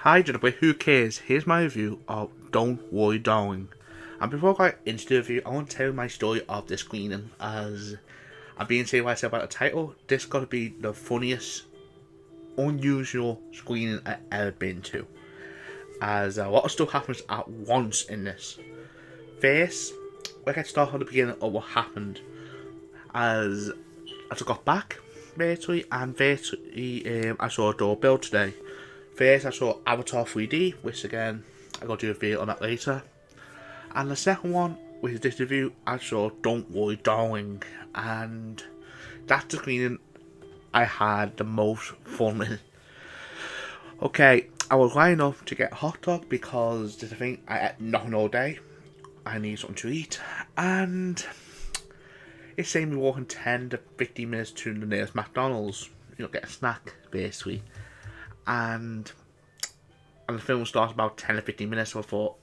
Hi, gentlemen, who cares? Here's my review of Don't Worry Darling. And before I go into the review, I want to tell you my story of the screening. As I'm being said what I said about the title, this got to be the funniest, unusual screening I've ever been to. As a lot of stuff happens at once in this. First, we get started at the beginning of what happened. As I got back, virtually, and virtually, I saw a doorbell today. First, I saw Avatar 3D, which again, I got to do a video on that later. And the second one, which is this review, I saw Don't Worry Darling. And that's the screening I had the most fun with. Okay, I was lining up to get a hot dog because there's a thing, I ate nothing all day. I need something to eat. And it saved me walking 10 to 15 minutes to the nearest McDonald's. Get a snack, basically. And the film starts about 10 to 15 minutes, so I thought,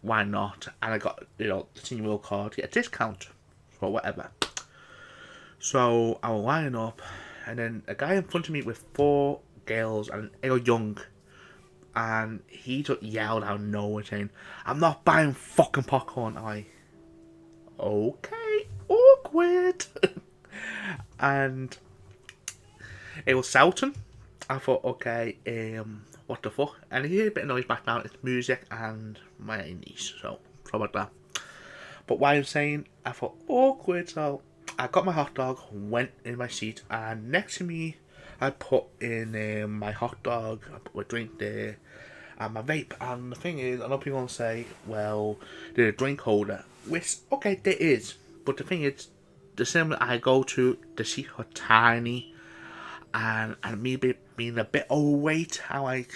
why not? And I got, the senior meal card to get a discount for whatever. So I was lining up, and then a guy in front of me with 4 girls, and they were young, and he just yelled out of nowhere saying, "I'm not buying fucking popcorn." Okay, awkward. And it was shouting. I thought, okay, what the fuck? And I hear a bit of noise back down. It's music and my niece, so sorry about that. But while I'm saying, I thought, awkward. So I got my hot dog, went in my seat, and next to me, I put in my hot dog, I put my drink there, and my vape. And the thing is, a lot of people say, well, there's a drink holder, which, okay, there is. But the thing is, the cinema I go to, the seats are tiny. And me being a bit overweight, I'm like,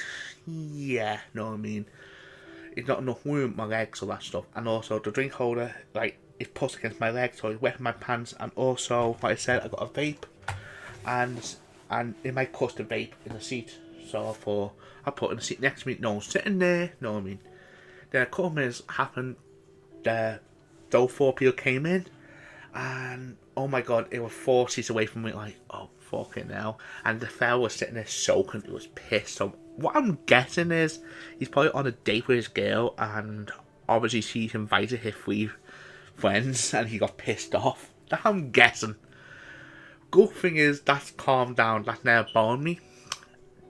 yeah, know what I mean? It's not enough room, my legs, all that stuff. And also, the drink holder, it's pushed against my legs, so it's wet my pants. And also, like I said, I got a vape. And it might cause the vape in the seat. So I thought, I put it in the seat next to me. No one's sitting there, know what I mean? Then a couple of minutes happened, those 4 people came in. And, oh my god, it was 4 seats away from me, like, oh, fucking hell. And the fella was sitting there soaking, he was pissed. So what I'm guessing is he's probably on a date with his girl, and obviously she's invited his 3 friends and he got pissed off. That's what I'm guessing. Good thing is that's calmed down, that's never bothered me.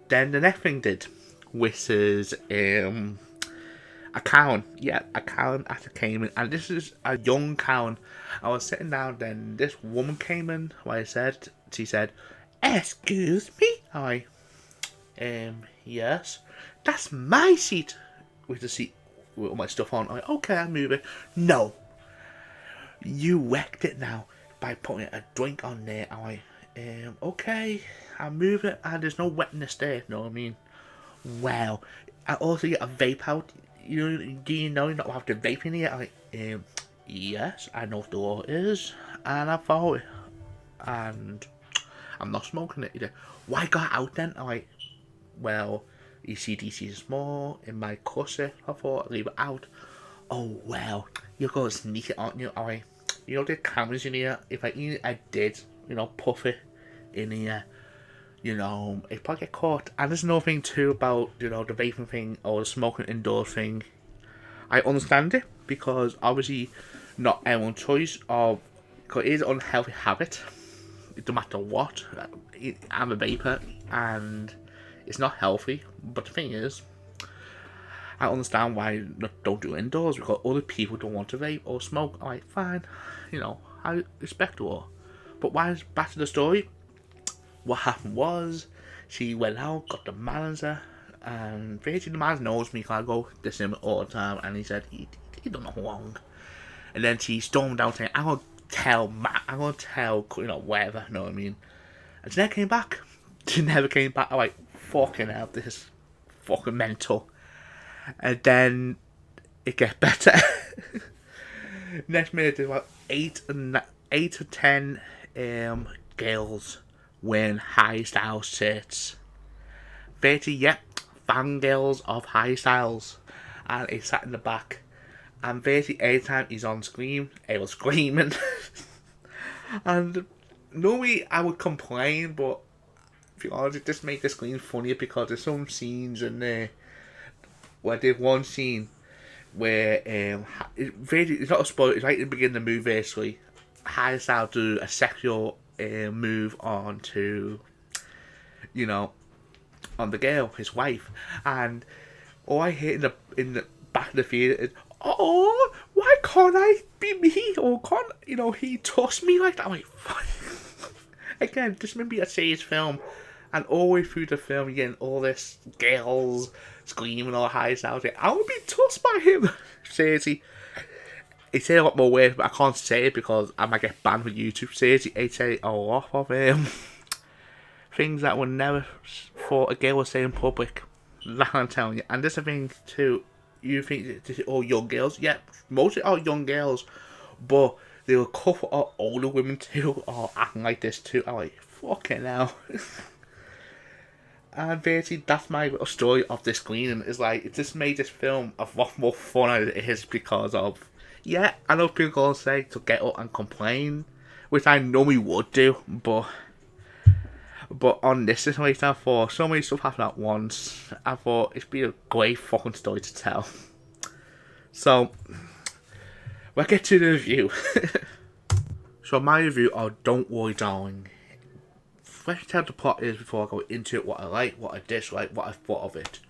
Then the next thing did, which is a Karen. Yeah, a Karen after came in, and this is a young Karen. I was sitting down, then this woman came in. She said, "Excuse me." Yes, that's my seat. With the seat with all my stuff on. Okay, I'll move it. No, you wrecked it now by putting a drink on there. Okay, I'll move it, and there's no wetness there. You know what I mean? Wow. I also get a vape out. Do you know you're not allowed to vape in here? Yes, I know what the law is, and I follow it. And I'm not smoking it either. Why got out then? Well, ECDC is small, it might cuss it. I thought I'd leave it out. Oh, well, you're going to sneak it, aren't you? The cameras in here. If I did, puff it in here. It probably get caught. And there's another thing too about, the vaping thing or the smoking indoor thing. I understand it because obviously not everyone's choice of, because it is an unhealthy habit. It don't matter what. I'm a vapor and it's not healthy. But the thing is, I understand why you don't do it indoors because other people don't want to vape or smoke. Fine. I respect it all. But back to the story. What happened was, she went out, got the manager, and basically the manager knows me because I go to the cinema all the time, and he said he done nothing wrong. And then she stormed out saying, I'm going to tell Matt, I'm going to tell, whatever, you know what I mean? And she never came back. She never came back. I'm like, fucking hell, this is fucking mental. And then it gets better. Next minute, there's about 8 to 10 girls wearing Harry Styles shirts. 30, fangirls of Harry Styles. And he sat in the back. And basically, every time he's on screen, he was screaming. And normally I would complain, but because it just made the screen funnier because there's some scenes in there where there's one scene where it's not a spoiler, it's right at the beginning of the movie basically. Harry Styles do a sexual move on to, you know, on the girl, his wife, and all I hear in the back of the theatre is, "Oh, why can't I be me? Or can't he toss me like that?" I'm like, again, just maybe a serious film, and all the way through the film, you're getting all this girls screaming all high sounds. Like, I would be tossed by him. Seriously. He said a lot more words, but I can't say it because I might get banned from YouTube. Seriously, he said a lot of things that would never thought a girl would say in public. That I'm telling you. And this is a thing too. You think this is all young girls? Yeah, mostly all young girls. But there were a couple of older women too are acting like this too. I'm like, fucking hell. And basically, that's my little story of this screening. It's like, it just made this film a lot more fun than it is because of, yeah, I know people gonna say to get up and complain, which I normally would do, but on this situation, I thought so many stuff happened at once. I thought it'd be a great fucking story to tell. So, we'll get to the review. So my review of Don't Worry Darling. Let's tell the plot is before I go into it, what I like, what I dislike, what I thought of it.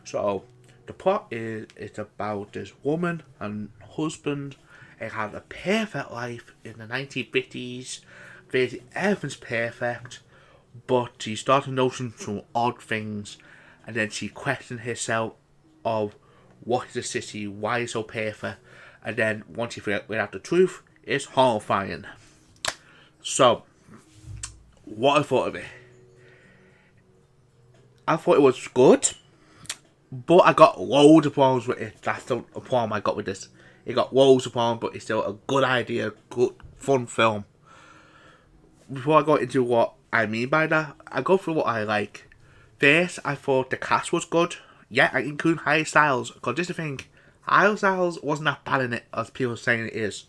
So, the plot is, it's about this woman and husband. They had a perfect life in the 1950s. Basically, everything's perfect. But she started noticing some odd things. And then she questioned herself of what is the city, why is it so perfect. And then once she figured out the truth, it's horrifying. So, what I thought of it. I thought it was good, but I got loads of problems with it. That's the problem I got with this. It got loads of problems, but it's still a good idea, good, fun film. Before I go into what I mean by that, I go through what I like. First, I thought the cast was good. Yeah, I include Harry Styles, because this is the thing. Harry Styles wasn't that bad in it, as people are saying it is.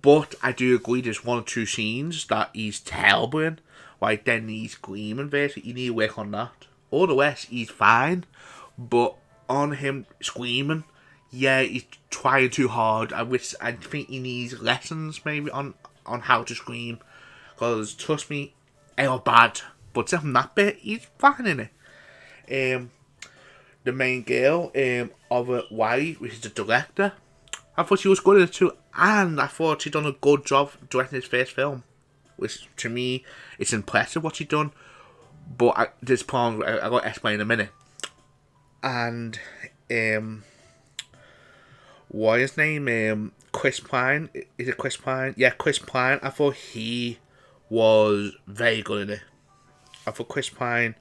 But I do agree there's one or two scenes that he's terrible in. Like, then he's screaming, basically. You need to work on that. All the rest, he's fine. But on him screaming, yeah, he's trying too hard. I think he needs lessons, maybe, on how to scream. Because, trust me, it was bad. But except from that bit, he's fine in it. The main girl, of it, Wiley, which is the director, I thought she was good in it too. And I thought she'd done a good job directing his first film. Which, to me, it's impressive what she'd done. But there's problems I got to explain in a minute. And, what is his name? Chris Pine. Is it Chris Pine? Yeah, Chris Pine. I thought he was very good in it. I thought Chris Pine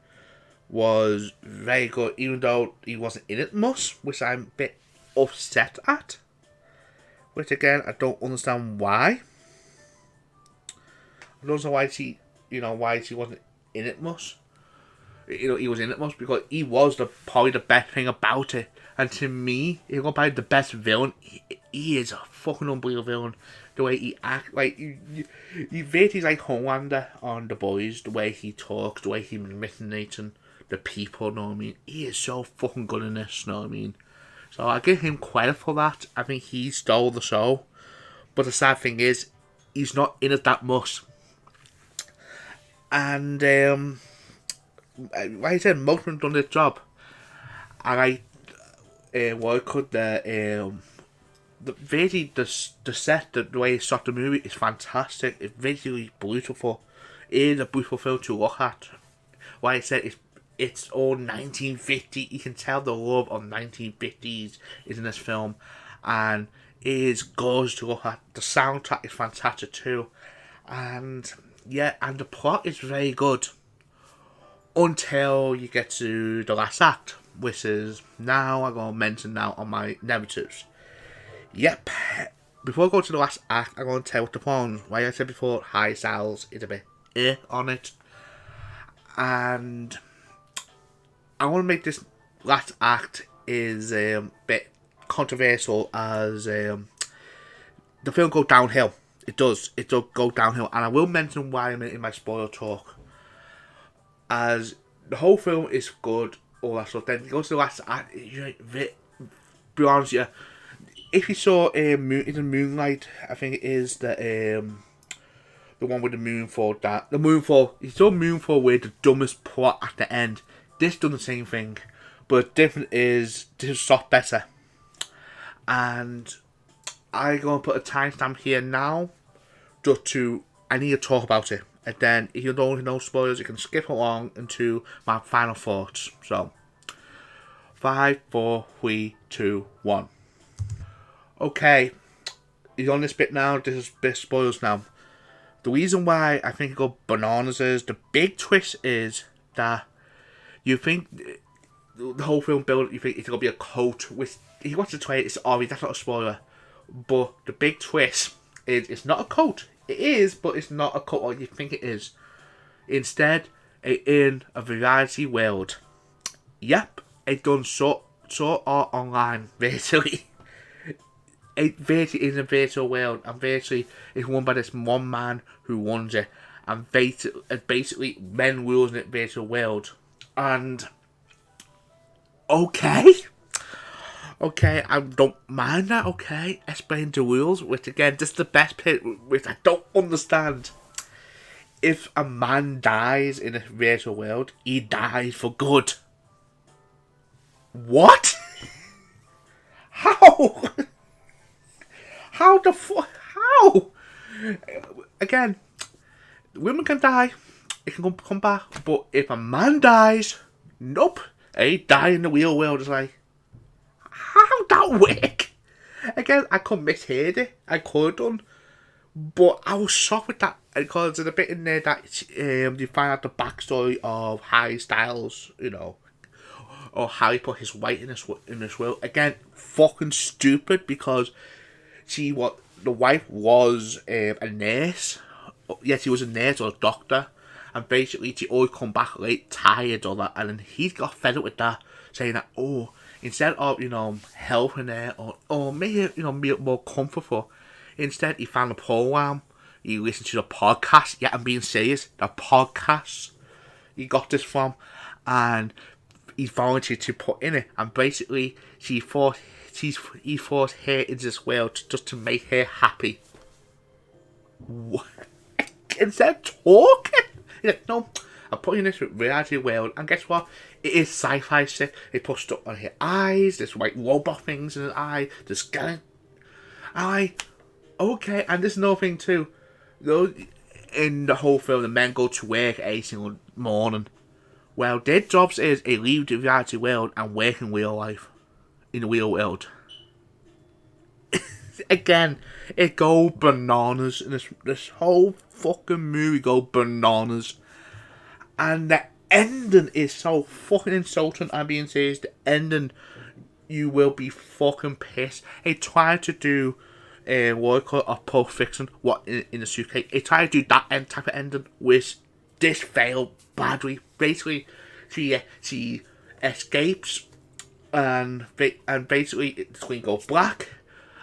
was very good, even though he wasn't in it much, which I'm a bit upset at. Which, again, I don't understand why. I don't know why she wasn't in it much. He was in it much because he was probably the best thing about it. And to me, he was probably the best villain. He is a fucking unbelievable villain. The way he acts, like, he basically like Homelander on The Boys. The way he talks, the way he manipulates the people, know what I mean? He is so fucking good in this, know what I mean? So I give him credit for that. I think he stole the show. But the sad thing is, he's not in it that much. And, like I said, most of them done their job. And what I could, the set, the way he shot the movie is fantastic. It's visually beautiful. It is a beautiful film to look at. Like I said, it's all 1950. You can tell the love of 1950s is in this film. And it is gorgeous to look at. The soundtrack is fantastic too. And, yeah, and the plot is very good. Until you get to the last act, which is now I'm going to mention now on my negatives. Yep. Before I go to the last act, I'm going to tell the problem. Like I said before, Harry Styles is a bit on it. And I want to make this last act is a bit controversial as the film goes downhill. It does go downhill. And I will mention why I'm in my spoiler talk. As the whole film is good, all that stuff. Then it goes to the last act. Be honest, yeah. If you saw in the Moonlight, I think it is the one with the Moonfall. That the Moonfall. You saw Moonfall with the dumbest plot at the end. This done the same thing, but different is this is shot better. And I'm gonna put a timestamp here now, just to I need to talk about it. And then if you don't know spoilers, you can skip along into my final thoughts. So, 5, 4, 3, 2, 1. Okay, you're on this bit now. This is bit spoilers now. The reason why I think it got bananas is the big twist is that you think the whole film build. You think it's gonna be a cult. With if you watch the trailer, it's obvious. That's not a spoiler. But the big twist is it's not a cult. It is, but it's not a cult like you think it is. Instead, it's in a variety world. Yep, it's done sort of online, basically. It basically is a virtual world, and basically it's run by this one man who runs it, and basically men rules in it virtual world. And okay, I don't mind that. Okay, explain the rules, which again, this is the best bit, which I don't understand. If a man dies in a virtual world, he dies for good. What? How? How the fuck? How? Again, women can die. It can come back. But if a man dies, nope. He die in the real world. It's like, how that work? Again, I could misheard it. I could have done. But I was shocked with that. Because there's a bit in there that you find out the backstory of Harry Styles, you know. Or how he put his weight in this world. Again, fucking stupid because the wife was a nurse. Yes, he was a nurse or a doctor, and basically she always come back late, tired, all that. And then he got fed up with that, saying that instead of helping her or making be more comfortable, instead he found a program. He listened to the podcast. Yeah, I'm being serious. The podcast he got this from, and he volunteered to put in it, and basically he forced her into this world just to make her happy. What? Instead of talking, he's like, no, I'm putting this reality world, and guess what? It is sci-fi shit. They put stuff on her eyes, there's white robot things in her eye, there's skeleton. Okay, and there's another thing too. In the whole film, the men go to work every single morning. Well, their jobs is they leave the reality world and work in real life. In the real world. Again, it go bananas. In this whole fucking movie go bananas. And the ending is so fucking insulting. I'm being serious. The ending, you will be fucking pissed. They tried to do what I call a Pulp Fiction, in the suitcase. They tried to do that type of ending, which this failed badly. Basically, she escapes, and basically the screen goes black,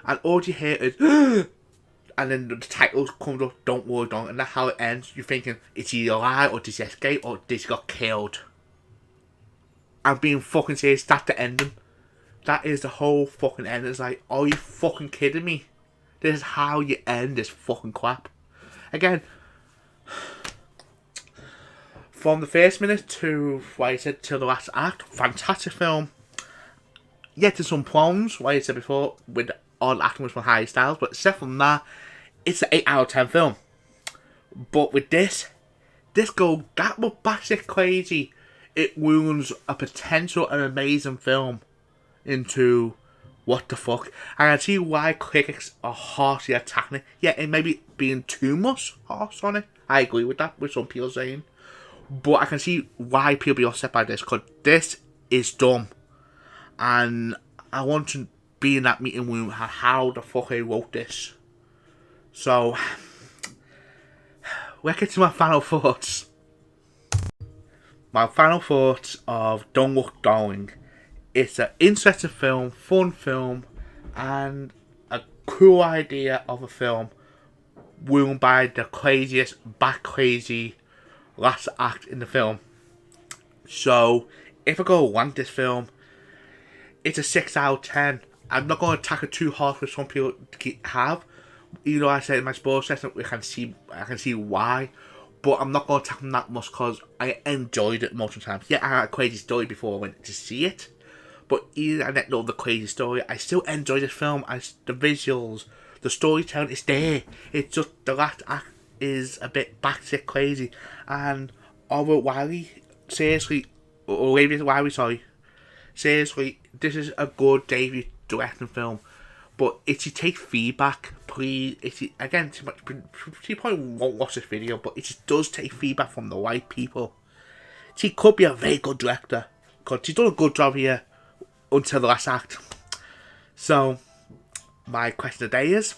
and all you hear is and then the title comes up, "Don't worry, don't," and that's how it ends. You're thinking, is he alive, or did he escape, or did he got killed? I'm being fucking serious. That's the ending. That is the whole fucking end. It's like, are you fucking kidding me? This is how you end this fucking crap. Again, from the first minute to what I said till the last act, fantastic film. Yet there's some problems, like I said before, with all the acting was from Harry Styles, but except from that, it's an 8 out of 10 film. But with this go that much batshit crazy, it ruins a potential and amazing film into what the fuck. And I see why critics are harshly attacking it. Yeah, it may be being too much harsh on it. I agree with that, with some people saying. But I can see why people be upset by this, because this is dumb. And I want to be in that meeting room, how the fuck I wrote this. So, let's get to my final thoughts. My final thoughts of Don't Look Darling. It's an interesting film, fun film, and a cool idea of a film ruined by the craziest, back crazy last act in the film. So, if I go rank this film, it's a 6 out of 10. I'm not going to attack it too hard for some people to have. Even though I said in my sports session, I can see why. But I'm not going to attack them that much because I enjoyed it most of the time. Yeah, I had a crazy story before I went to see it. But even I didn't know the crazy story, I still enjoy this film. The visuals, the storytelling is there. It's just the last act is a bit batshit crazy. And Robert Wiley, seriously, Olivia Wiley, sorry. Seriously, this is a good debut directing film. But if you take feedback, please, again, she probably won't watch this video, but it just does take feedback from the right people. She could be a very good director, because she's done a good job here until the last act. So, my question today is,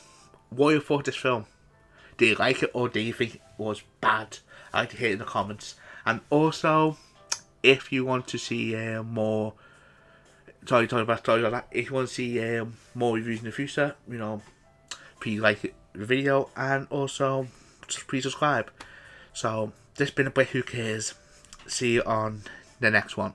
what you thought of this film? Do you like it, or do you think it was bad? I'd like to hear it in the comments. And also, if you want to see more... Sorry about that. If you want to see more reviews in the future, please like the video and also please subscribe. So, this has been a Brit Who Cares. See you on the next one.